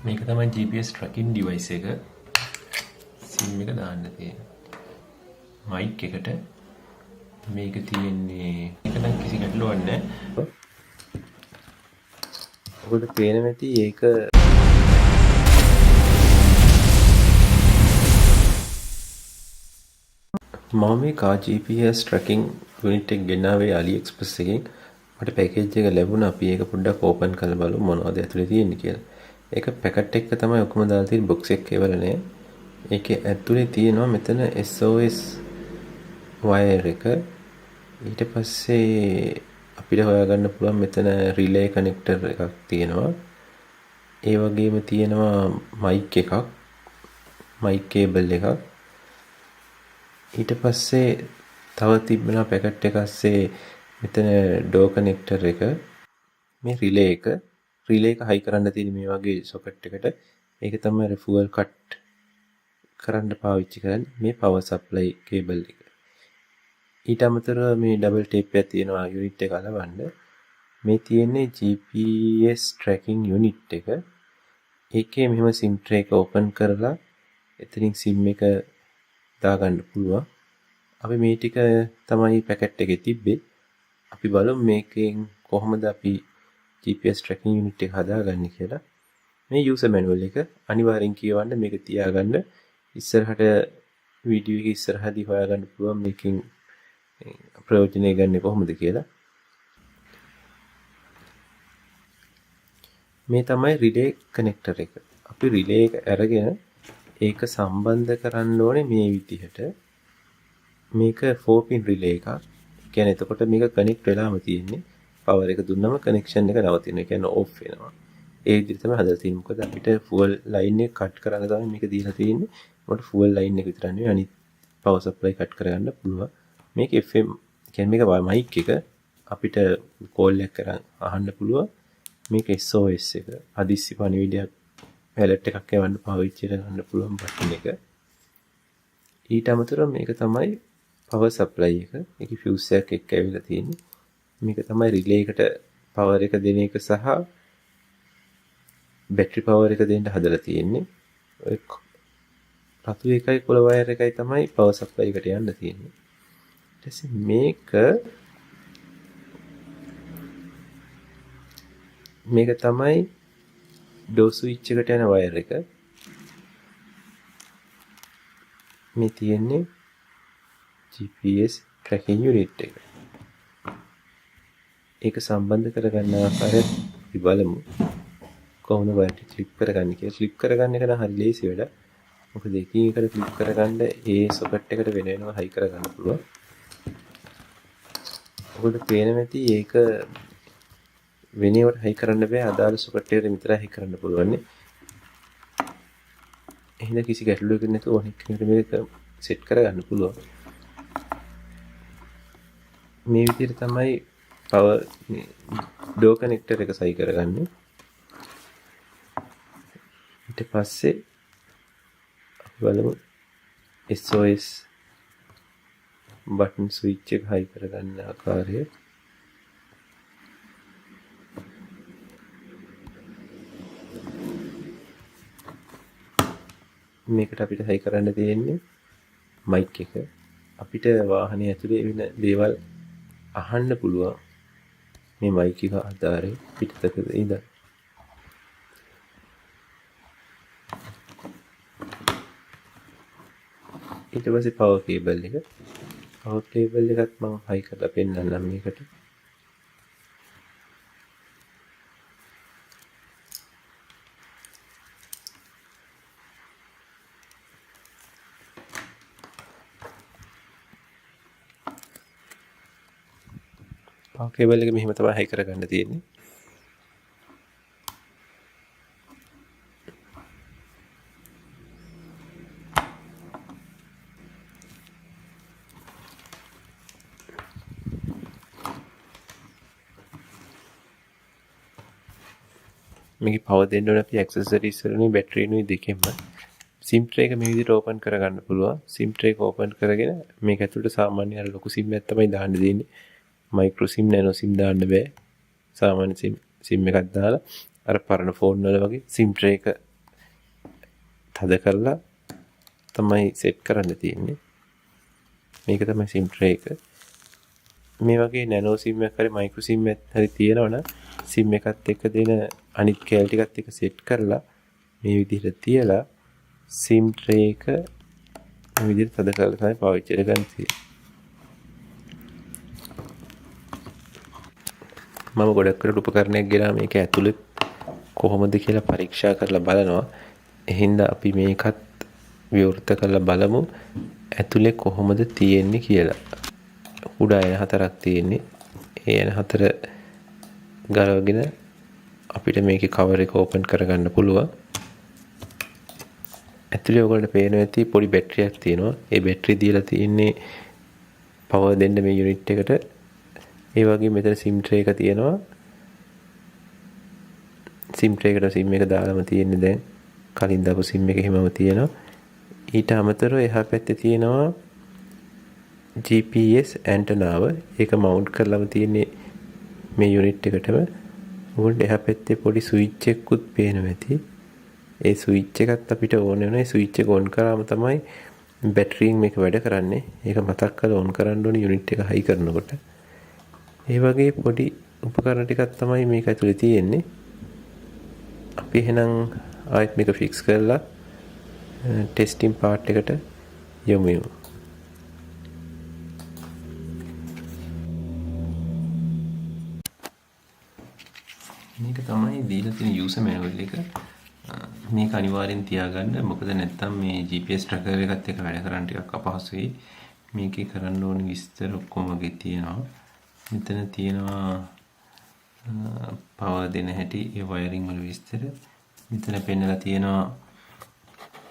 මේක තමයි GPS tracking device එක. SIM එක දාන්න තියෙන. mic එකට මේක තියෙන්නේ ඒක නම් කිසි ගැටලුවක් නැහැ. ඔකට පේන නැති ඒක මම මේ කාර් GPS tracking unit එක ගෙනාවේ AliExpress එකෙන්. මට පැකේජ් එක ලැබුණා. අපි ඒක පොඩ්ඩක් ඕපන් කරලා බලමු මොනවද ඇතුලේ තියෙන්නේ කියලා. ඒක පැකට් එක තමයි ඔක්කොම දාලා තියෙන බොක්ස් එක ඒවල නෑ. ඒකේ ඇතුලේ තියෙනවා මෙතන SOS wire එක. ඊට පස්සේ අපිට හොයාගන්න පුළුවන් මෙතන relay connector එකක් තියෙනවා. ඒ වගේම තියෙනවා mic එකක්. mic cable එකක්. ඊට පස්සේ තව තිබෙනවා පැකට් එක ඇස්සේ මෙතන door connector එක. මේ relay එක high කරන්න තියෙන මේ වගේ socket එකට. ඒක තමයි fuel cut කරන්න පාවිච්චි කරන්නේ. මේ power supply cable එක. ඊට අමතරව මේ double tape එකක් තියෙනවා unit එක අලවන්න. මේ තියෙන්නේ GPS tracking unit එක. ඒකේ මෙහෙම SIM tray එක open කරලා එතනින් SIM එක දාගන්න පුළුවන්. අපි මේ ටික තමයි පැකට් එකේ තිබ්බේ. අපි බලමු මේකෙන් කොහොමද අපි GPS tracking unit එක හදාගන්නේ කියලා. මේ user manual එක අනිවාර්යෙන් කියවන්න මේක තියාගන්න. ඉස්සරහට වීඩියෝ එක ඉස්සරහදී හොයාගන්න පුළුවන් මේකෙන් ප්‍රයෝජනය ගන්න කොහොමද කියලා. මේ තමයි relay connector එක. අපි relay එක අරගෙන ඒක සම්බන්ධ කරන්න ඕනේ මේ විදිහට. මේක 4 pin relay එකක්. කියන්නේ එතකොට මේක කනෙක්ට් වෙලාම තියෙන්නේ. power එක දුන්නම connection එක නවතිනවා. ඒ කියන්නේ off වෙනවා. ඒ විදිහට තමයි හදලා තියෙන්නේ. මොකද අපිට fuel line එක cut කරන්න තමයි මේක දීලා තියෙන්නේ. මොකට fuel line එක විතරක් නෙවෙයි අනිත් power supply cut කරගන්න පුළුවන්. මේක FM කියන්නේ මේක mic එක අපිට call එකක් කරන් අහන්න පුළුවන්. මේක SOS එක. හදිස්සි පණිවිඩයක් pallet එකක් එවන්න පාවිච්චි කරන්න පුළුවන් බටන් එක. ඊට අමතරව මේක තමයි power supply එක. ඒකේ fuse එකක් එක්ක ඇවිල්ලා තියෙන්නේ. මේක තමයි relay එකට power එක දෙන එක සහ battery power එක දෙන්න හදලා තියෙන්නේ. ඔය රතු එකයි කොළ wire එකයි තමයි power supply එකට යන්න තියෙන්නේ. ඊට පස්සේ මේක තමයි door switch එකට යන wire එක. මේ තියෙන්නේ GPS tracking unit එක. ඒක සම්බන්ධ කරගන්න ආකාරය අපි බලමු. කොහොමද වයර් ක්ලිප් කරගන්නේ කියලා. ක්ලිප් කරගන්න එක නම් හරි ලේසි වැඩ. මොකද එකින් එකට ක්ලිප් කරගන්න ඒ සොකට් එකට වෙන වෙනම හයි කරගන්න පුළුවන්. ඔකට පේන නැති ඒක වෙනේවට හයි කරන්න බෑ. අදාළ සොකට් එකට විතරයි හයි කරන්න පුළුවන්. එහෙනම් කිසි ගැටලුවකින් නැතුව ඕනෙක් කෙනෙකුට මේක සෙට් කරගන්න පුළුවන්. මේ විදිහට තමයි power door connector එක සයි කරගන්නේ. ඊට පස්සේ අපි බලමු SOS button switch එක high කරගන්න ආකාරය. මේකට අපිට high කරන්න තියෙන්නේ mic එක. අපිට වාහනේ ඇතුලේ වෙන දේවල් අහන්න පුළුවන් මේ mic එක ආධාරයෙන් පිටතක ඉඳන්. ඊට පස්සේ power cable එක. power cable එකත් මම high කරලා පෙන්නන්නම් මේකට. power cable එක මෙහෙම තමයි high කරගන්න තියෙන්නේ. මේකේ power දෙන්න ඕනේ අපි accessories වලින් battery නුයි දෙකෙන්ම. SIM tray එක මේ විදිහට open කරගන්න පුළුවන්. SIM tray එක open කරගෙන මේක ඇතුළට සාමාන්‍ය අර ලොකු SIM එකක් තමයි දාන්න දෙන්නේ. micro SIM nano SIM දාන්න බෑ. සාමාන්‍ය SIM එකක් දාලා අර පරණ ෆෝන් වල වගේ SIM tray එක තද කරලා තමයි සෙට් කරන්න තියෙන්නේ. මේක තමයි SIM tray එක. මේ වගේ නැනෝ SIM එකක් හරි මයික්‍රෝ SIM එකක් හරි තියෙනවනම් SIM එකත් එක්ක දෙන අනිත් කැල් ටිකත් එක්ක සෙට් කරලා මේ විදිහට තියලා SIM tray එක මේ විදිහට තද කරලා තමයි පාවිච්චි කරගන්න තියෙන්නේ. මම ගොඩක් වෙලට උපකරණයක් ගෙනා මේක ඇතුළේ කොහොමද කියලා පරීක්ෂා කරලා බලනවා. එහෙනම් අපි මේකත් විවෘත කරලා බලමු ඇතුලේ කොහොමද තියෙන්නේ කියලා. උඩ එන හතරක් තියෙන්නේ. ඒ එන හතර ගලවගෙන අපිට මේකේ කවර් එක ඕපන් කරගන්න පුළුවන්. ඇතුලේ ඔයගොල්ලන්ට පේනවා ඇති පොඩි බැටරියක් තියෙනවා. ඒ බැටරිය දීලා තියෙන්නේ පවර් දෙන්න මේ යුනිට් එකට. ඒ වගේ මෙතන SIM tray එක තියෙනවා. SIM tray එකට SIM එක දාලාම තියෙන්නේ දැන්. කලින් දාපු SIM එක එහෙමම තියෙනවා. ඊට අමතරව එහා පැත්තේ තියෙනවා GPS ඇන්ටනාව. ඒක මවුන්ට් කරලාම තියෙන්නේ මේ යුනිට් එකටම. උගලට එහා පැත්තේ පොඩි ස්විච් එකකුත් පේනවා ඇති. ඒ ස්විච් එකත් අපිට ඕන වෙනවා. ඒ ස්විච් එක ඔන් කරාම තමයි බැටරියෙන් මේක වැඩ කරන්නේ. ඒක මතක් කරලා ඔන් කරන්න ඕනේ යුනිට් එක හයි කරනකොට. ඒ වගේ පොඩි උපකරණ ටිකක් තමයි මේක ඇතුලේ තියෙන්නේ. අපි එහෙනම් ආයෙත් මේක ෆික්ස් කරලා ටෙස්ටිං පාර්ට් එකට යමු. මේක තමයි දීලා තියෙන යූසර් මැනුවල් එක. මේක අනිවාර්යෙන් තියාගන්න. මොකද නැත්තම් මේ GPS tracker එකත් එක්ක වැඩ කරන්න ටිකක් අපහසුයි. මේකේ කරන්න ඕන විස්තර ඔක්කොම වගේ තියෙනවා. මෙතන තියෙනවා පවර් දෙන හැටි, ඒ වයරින් වල විස්තර. මෙතන පෙන්නලා තියෙනවා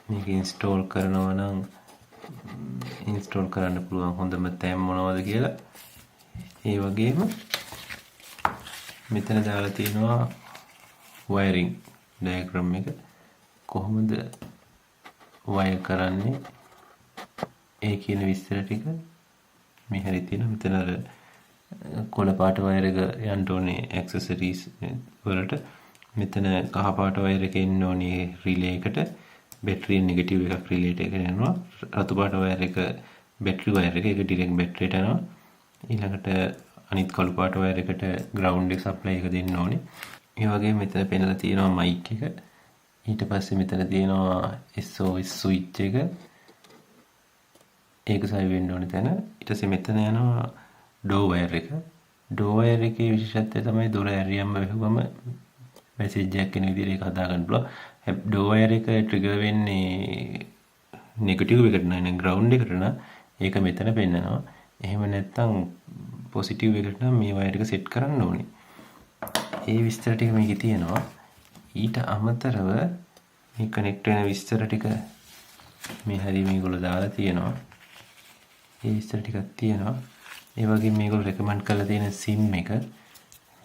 මේක ඉන්ස්ටෝල් කරනවා නම් ඉන්ස්ටෝල් කරන්න පුළුවන් හොඳම තැන් මොනවද කියලා. ඒ වගේම මෙතන දාලා තියෙනවා වයරින් ඩයග්‍රෑම් එක කොහොමද වයර් කරන්නේ ඒ කියන විස්තර ටික මේ හැරි තියෙනවා. මෙතන අර කොළ පාට වයර් එක යන්න ඕනේ ඇක්සසරිස් වලට. මෙතන කහ පාට වයර් එක එන්න ඕනේ රිලේ එකට. බැටරි නෙගටිව් එකක් රිලේට එකගෙන යනවා. රතු පාට වයර් එක බැටරි වයර් එක. ඒක ඩිරෙක්ට් බැටරියට යනවා. ඊළඟට අනිත් කළු පාට වයර් එකට ග්‍රවුන්ඩ් එක සප්ලයි එක දෙන්න ඕනේ. ඒ වගේම මෙතන පෙන්නලා තියෙනවා මයික් එක. ඊට පස්සේ මෙතන තියෙනවා SOS ස්විච් එක. ඒක සවි වෙන්න ඕනේ තැන. ඊට පස්සේ මෙතන යනවා ඩෝ වයර් එක. ඩෝ වයර් එකේ විශේෂත්වය තමයි දොර ඇරියම්ම වැහුවම මැසේජ් එකක් එන විදිහට ඒක හදා ගන්න පුළුවන්. ඩෝ වයර් එක ට්‍රිගර් වෙන්නේ නෙගටිව් එකට නම් ග්‍රවුන්ඩ් එකට නම් ඒක මෙතන පෙන්නනවා. එහෙම නැත්නම් පොසිටිව් එකට නම් මේ වයර් එක සෙට් කරන්න ඕනේ. ඒ විස්තර ටික මේකේ තියෙනවා. ඊට අමතරව මේ කනෙක්ට් වෙන විස්තර ටික මේ හැරි මේගොල්ලෝ දාලා තියෙනවා. ඒ විස්තර ටිකක් තියෙනවා. ඒ වගේ මේගොල්ලෝ රෙකමන්ඩ් කරලා තියෙන SIM එක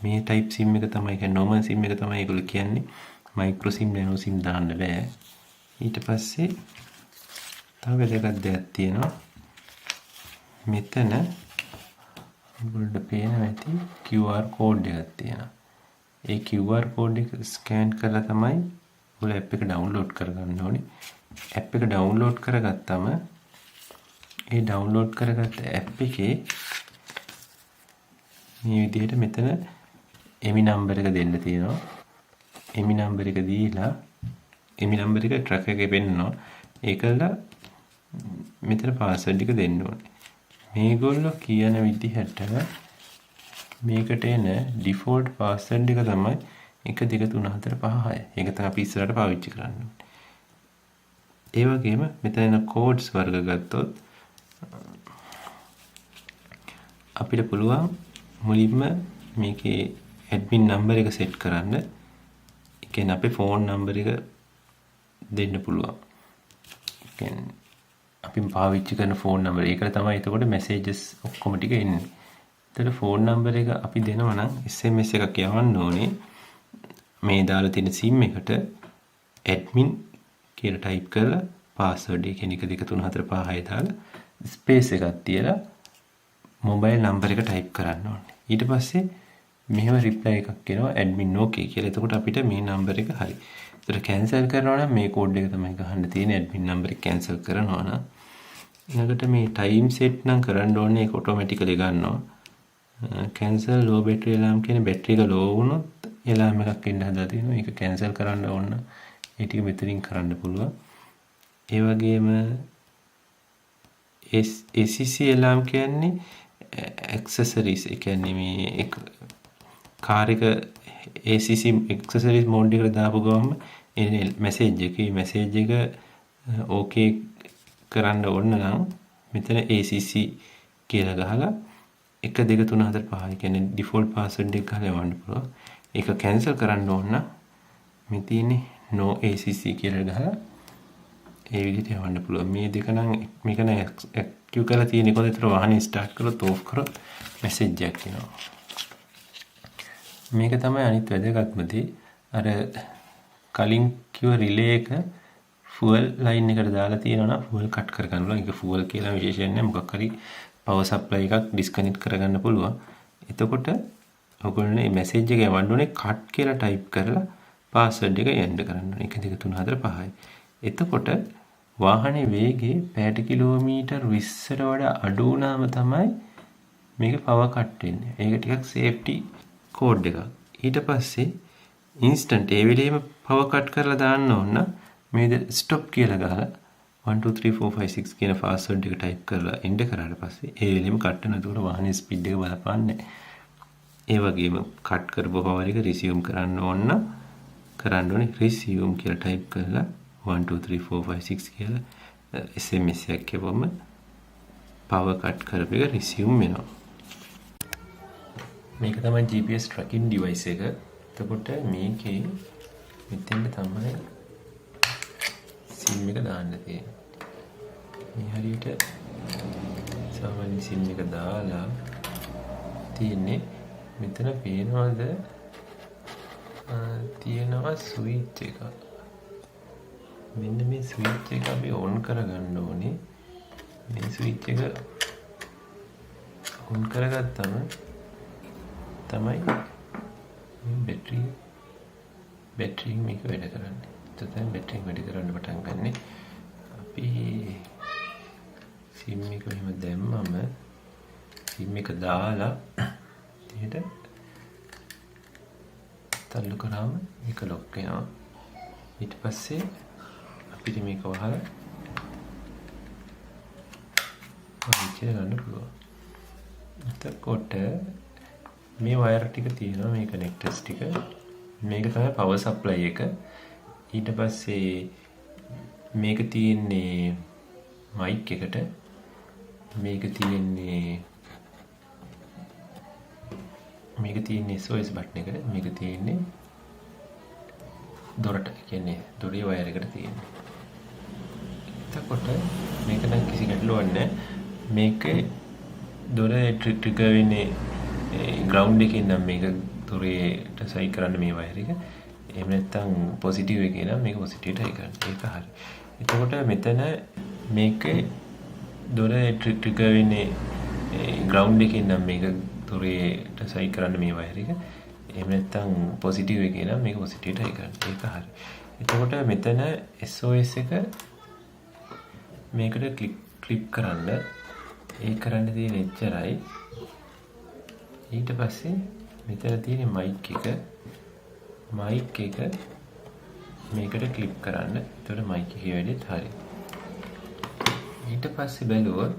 මේ type SIM එක තමයි කියන්නේ normal SIM එක තමයි ඒගොල්ලෝ කියන්නේ. micro SIM nano SIM දාන්න බෑ. ඊට පස්සේ තව වැදගත් දෙයක් තියෙනවා. මෙතන ඔයගොල්ලන්ට පේනවා ඇති QR code එකක් තියෙනවා. ඒ QR code එක ස්කෑන් කරලා තමයි ඔයගොල්ලෝ app එක download කරගන්න ඕනේ. app එක download කරගත්තම ඒ download කරගත්ත app එකේ මේ විදිහට මෙතන එමි නම්බර් එක දෙන්න තියෙනවා. එමි නම්බර් එක දීලා එමි නම්බර් එක ට්‍රැක් එකේ පෙන්නනවා. ඒකලා මෙතන පාස්වර්ඩ් එක දෙන්න ඕනේ. මේගොල්ලෝ කියන විදිහට මේකට එන ඩිෆෝල්ට් පාස්වර්ඩ් එක තමයි 1 2 3 4 5 6. ඒක තමයි අපි ඉස්සරහට පාවිච්චි කරන්න ඕනේ. ඒ වගේම මෙතන එන කෝඩ්ස් වර්ග ගත්තොත් අපිට පුළුවන් මුලින්ම මේකේ ඇඩ්මින් නම්බර් එක සෙට් කරන්න. ඒ කියන්නේ අපේ ෆෝන් නම්බර් එක දෙන්න පුළුවන්. ඒ කියන්නේ අපි පාවිච්චි කරන ෆෝන් නම්බර. ඒකට තමයි එතකොට මැසේජස් ඔක්කොම ටික එන්නේ. එතකොට ෆෝන් නම්බර එක අපි දෙනවා නම් SMS එකක් යවන්න ඕනේ. මේ දාලා තියෙන SIM එකට admin කියලා ටයිප් කරලා පාස්වර්ඩ් එක 1 2 3 4 5 6 දාලා ස්පේස් එකක් තියලා මොබයිල් නම්බර එක ටයිප් කරන්න ඕනේ. ඊට පස්සේ මෙහෙම රිප්ලයි එකක් එනවා admin okay කියලා. එතකොට අපිට මේ නම්බර එක හරි. ඒතර කැන්සල් කරනවා නම් මේ කෝඩ් එක තමයි ගහන්න තියෙන්නේ ඇඩ්මින් නම්බර් එක කැන්සල් කරනවා නම්. ඊළඟට මේ ටයිම් සෙට් නම් කරන්න ඕනේ ඒක ඔටෝමැටිකලි ගන්නවා. කැන්සල් ලෝ බැටරි alarm කියන බැටරි එක ලෝ වුණොත් alarm එකක් එන්න හදලා තියෙනවා. ඒක කැන්සල් කරන්න ඕන. ඒ ටික මෙතනින් කරන්න පුළුවන්. ඒ වගේම ACC alarm කියන්නේ accessories. ඒ කියන්නේ මේ කාර් එක ACC accessories mode එකට දාපු ගමන් එන්නේ මැසේජ් එක. මේ මැසේජ් එක ඕකේ කරන්න ඕන නම් මෙතන ACC කියලා ගහලා 1 2 3 4 5 කියන්නේ default password එක ගහලා යවන්න පුළුවන්. ඒක cancel කරන්න ඕන නම් මේ තියෙන්නේ no ACC කියලා ගහලා ඒ විදිහට යවන්න පුළුවන්. මේ දෙක නම් මේක නම් active කරලා තියෙන්නේ කොහොමද? ඒතර වාහනේ start කරලා off කරලා message එකක් එනවා. මේක තමයි අනිත් වැදගත්ම දේ. අර කලින් කිව්ව රිලේ එක ෆුවල් ලයින් එකට දාලා තියෙනවා නම් ෆුවල් කට් කර ගන්න පුළුවන්. ඒක ෆුවල් කියලා විශේෂයෙන් නෑ. මොකක් හරි පවර් සප්ලයි එකක් ඩිස්කනෙක්ට් කරගන්න පුළුවන්. එතකොට ඔයගොල්ලෝ මේ මැසේජ් එක යවන්න ඕනේ කට් කියලා ටයිප් කරලා පාස්වර්ඩ් එක එන්ටර් කරන්න ඕනේ. 1 2 3 4 5යි. එතකොට වාහනේ වේගය පැයට කිලෝමීටර් 20ට වඩා අඩු වුණාම තමයි මේක පවර් කට් වෙන්නේ. ඒක ටිකක් සේෆ්ටි කෝඩ් එකක්. ඊට පස්සේ ඉන්ස්ටන්ට් ඒ වෙලේම පවර් කට් කරලා දාන්න ඕන මේ ස්ටොප් කියලා ගහලා 1 2 3 4 5 6 කියන පාස්වර්ඩ් එක ටයිප් කරලා එන්ටර් කරාට පස්සේ ඒ වෙලේම කට් වෙනවා. ඒකට වාහනේ ස්පීඩ් එක බලපාන්නේ. ඒ වගේම කට් කරපුව පවර් එක රිසියුම් කරන්න ඕන කරන්න ඕනේ රිසියුම් කියලා ටයිප් කරලා 1 2 3 4 5 6 කියලා SMS එකක් එවම පවර් කට් කරපු එක රිසියුම් වෙනවා. මේක තමයි GPS tracking device එක. එතකොට මේකේ මෙතෙන්ද තමයි SIM එක දාන්න තියෙන්නේ. මේ හරියට සාමාන්‍ය SIM එක දාලා තියෙන්නේ මෙතන පේනවද? තියෙනවා ස්විච් එක. මෙන්න මේ ස්විච් එක අපි ඔන් කරගන්න ඕනේ. මේ ස්විච් එක ඔන් කරගත්තම තමයි බැටරි මේක වැඩ කරන්නේ. එතකොට බැටරි වැඩ කරන්න පටන් ගන්නෙ. අපි SIM එක මෙහෙම දැම්මම SIM එක දාලා ඊට තල්ලු කරාම මේක ලොක් වෙනවා. ඊට පස්සේ අපිට මේක වහලා විචාර ගන්න පුළුවන්. එතකොට මේ වයර් ටික තියෙනවා මේ කනෙක්ටර්ස් ටික. මේක තමයි පවර් සප්ලයි එක. ඊට පස්සේ මේක තියෙන්නේ මයික් එකට. මේක තියෙන්නේ SOS බටන් එකට. මේක තියෙන්නේ දොරට. කියන්නේ දොරේ වයර් එකට තියෙන්නේ. එතකොට මේක නම් කිසි ගැටලුවක් නැහැ. මේකේ දොර ට්‍රිගර් වෙන්නේ ග්‍රවුන්ඩ් එකෙන් නම් මේක දොරේට සයි කරන්න මේ වයර් එක. එහෙම නැත්නම් පොසිටිව් එකේ නම් මේක පොසිටිව්ට සයි කරන්න. ඒක හරි. එතකොට මෙතන මේකේ දොර ට්‍රිගර් වෙන්නේ ග්‍රවුන්ඩ් එකෙන් නම් මේක දොරේට සයි කරන්න මේ වයර් එක. එහෙම නැත්නම් පොසිටිව් එකේ නම් මේක පොසිටිව්ට සයි කරන්න. ඒක හරි. එතකොට මෙතන SOS එක මේකට ක්ලික් කරන්න. ඒ කරන්න තියෙන එච්චරයි. ඊට පස්සේ මෙතන තියෙන මයික් එක මේකට ක්ලික් කරන්න. එතකොට මයික් එකේ වැඩේත් හරි. ඊට පස්සේ බැලුවොත්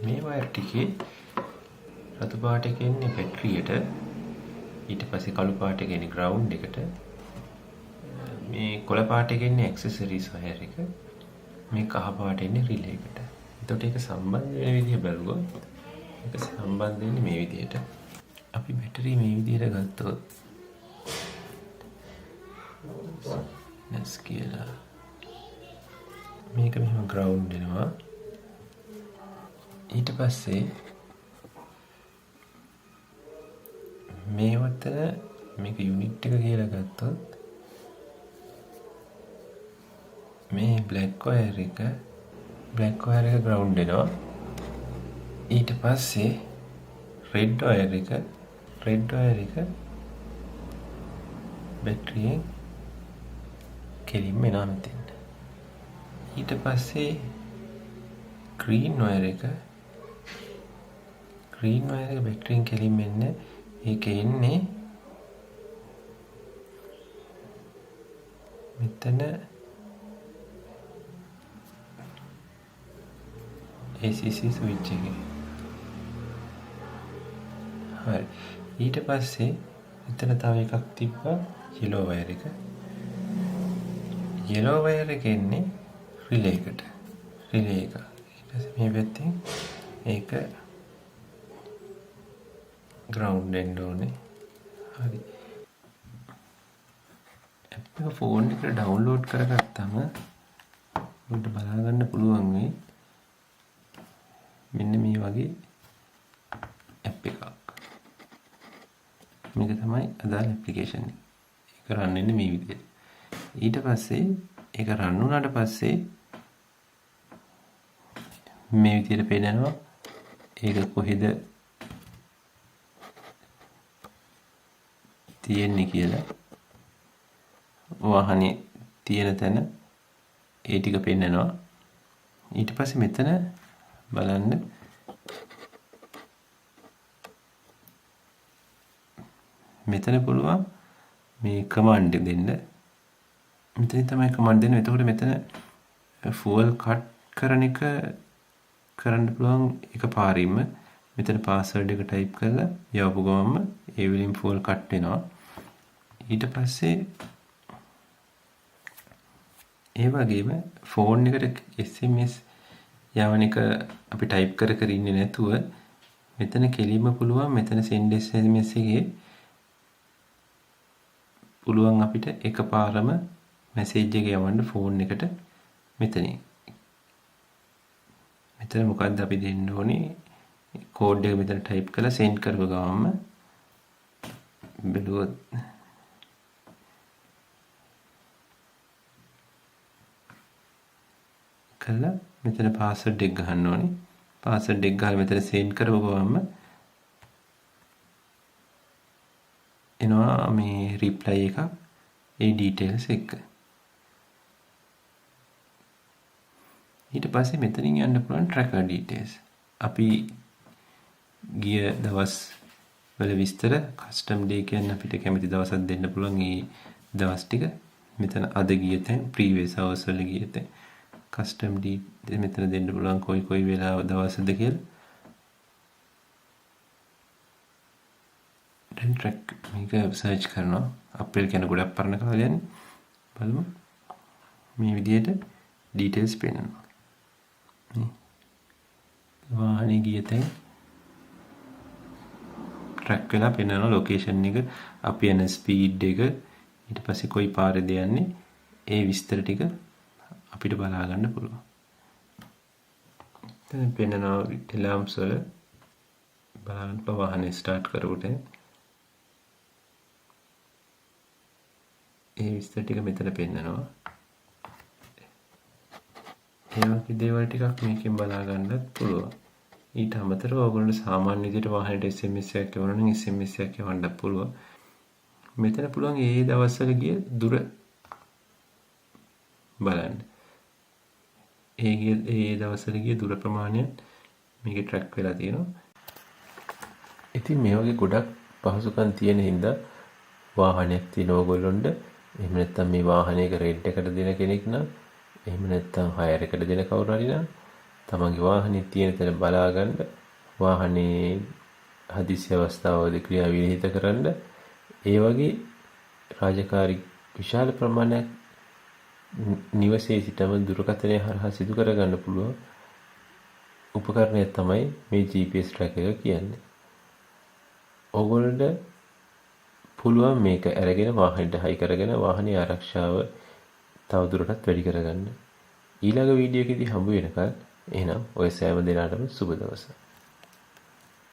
මේ වයර් ටිකේ රතු පාට එක එන්නේ බැටරියට. ඊට පස්සේ කළු පාට එක එන්නේ ග්‍රවුන්ඩ් එකට. මේ කොළ පාට එක එන්නේ ඇක්සසරිස් වයර් එක. මේ කහ පාට එන්නේ රිලේ එකට. එතකොට ඒක සම්බන්ධ වෙන විදිහ බැලුවොත් ඒක සම්බන්ධ වෙන්නේ මේ විදිහට. අපි බැටරි මේ විදිහට ගත්තොත් නැස් කියලා මේක මෙහෙම ග්‍රවුන්ඩ් වෙනවා. ඊට පස්සේ මේ වතන මේක යුනිට් එක කියලා ගත්තොත් මේ බ්ලැක් වයර් එක ග්‍රවුන්ඩ් වෙනවා. ඊට පස්සේ රෙඩ් වයර් එක බැටරියෙන් කෙලින්ම එනවා මෙතෙන්ට. ඊට පස්සේ green wire එක බැටරියෙන් කෙලින්ම එන්න ඒක එන්නේ මෙතන ACC ස්විච් එකේ. හරි. ඊට පස්සේ එතන තව එකක් තිබ්බා yellow wire එක. yellow wire එක එන්නේ relay එකට. relay එක. ඊට පස්සේ මේ පැත්තෙන් ඒක ground වෙන්න ඕනේ. හරි. app එක phone එකට download කරගත්තම ඔබට බලා ගන්න පුළුවන් වෙයි. මෙන්න මේ වගේ app එකක්. මේක තමයි අදාළ application එක. ඒක run වෙන්නේ මේ විදිහට. ඊට පස්සේ ඒක run වුණාට පස්සේ මේ විදිහට පේනවා ඒක කොහෙද තියෙන්නේ කියලා. වාහනේ තියෙන තැන ඒ ටික පෙන්නනවා. ඊට පස්සේ මෙතන බලන්න මෙතන පුළුවන් මේ කමාන්ඩ් දෙන්න. මෙතන තමයි කමාන්ඩ් දෙන්නේ. එතකොට මෙතන fuel cut කරන එක කරන්න පුළුවන් එකපාරින්ම. මෙතන password එක type කරලා යවපු ගමන්ම ඒ වලින් fuel cut වෙනවා. ඊට පස්සේ ඒ වගේම ෆෝන් එකට SMS යවන එක අපි type කර කර ඉන්නේ නැතුව මෙතන කෙලින්ම පුළුවන් මෙතන send SMS එකේ පුළුවන් අපිට එකපාරම message එක යවන්න ෆෝන් එකට මෙතනින්. මෙතන මොකද්ද අපි දෙන්න ඕනේ? කෝඩ් එක මෙතන type කරලා send කරව ගමන්ම බැලුවොත් කළා මෙතන password එක ගහන්න ඕනේ. password එක ගහලා මෙතන send කරව ගමන්ම එනවා මේ reply එකක් ඒ details එක්ක. ඊට පස්සේ මෙතනින් යන්න පුළුවන් tracker details. අපි ගිය දවස් වල විස්තර custom day කියන්නේ අපිට කැමති දවසක් දෙන්න පුළුවන් ඒ දවස් ටික. මෙතන අද ගිය තැන් previous hours වල ගිය තැන් custom day මෙතන දෙන්න පුළුවන් කොයි වෙලාව දවසද කියලා. දැන් track මේක search කරනවා. අප්‍රේල් කියන ගොඩක් පරණ කාලේ යන්නේ. බලමු. මේ විදිහට details පෙන්නනවා. වාහනේ ගිය තැන් track වෙලා පෙන්නන location එක, අපි යන speed එක, ඊට පස්සේ කොයි පාරේද යන්නේ, ඒ විස්තර ටික අපිට බලා ගන්න පුළුවන්. දැන් පෙන්නනවා lamps වල බලන්න වාහනේ start කරකොට ඒ විස්තර ටික මෙතන පෙන්නනවා. ඒ වගේ දේවල් ටිකක් මේකෙන් බලා ගන්නත් පුළුවන්. ඊට අමතරව ඔයගොල්ලෝ සාමාන්‍ය විදිහට වාහනේට SMS එකක් යවනවා නම් SMS එකක් යවන්නත් පුළුවන්. මෙතන පුළුවන් ඒ දවස්වල ගිය දුර බලන්න. ඒ දවස්වල ගිය දුර ප්‍රමාණය මේකේ track වෙලා තියෙනවා. ඉතින් මේ වගේ ගොඩක් පහසුකම් තියෙන හින්දා වාහනයක් තියෙන ඕගොල්ලොන්ට එහෙම නැත්නම් මේ වාහනයක රෙන්ට් එකට දෙන කෙනෙක් නම් එහෙම නැත්නම් හයර් එකට දෙන කවුරු හරි නම් තමන්ගේ වාහනේ තියෙන තැන බලා ගන්න, වාහනේ හදිසි අවස්ථාවලදී ක්‍රියා විරහිත කරන්න, ඒ වගේ රාජකාරී විශාල ප්‍රමාණයක් නිවසේ සිටම දුරකථනය හරහා සිදු කරගන්න පුළුවන් උපකරණයක් තමයි මේ GPS tracker එක කියන්නේ. ඕගොල්ලන්ට පුළුවන් මේක අරගෙන වාහනේට හයි කරගෙන වාහනේ ආරක්ෂාව තවදුරටත් වැඩි කරගන්න. ඊළඟ වීඩියෝ එකේදී හම්බ වෙනකල් එහෙනම් ඔය සෑම දිනකටම සුබ දවසක්.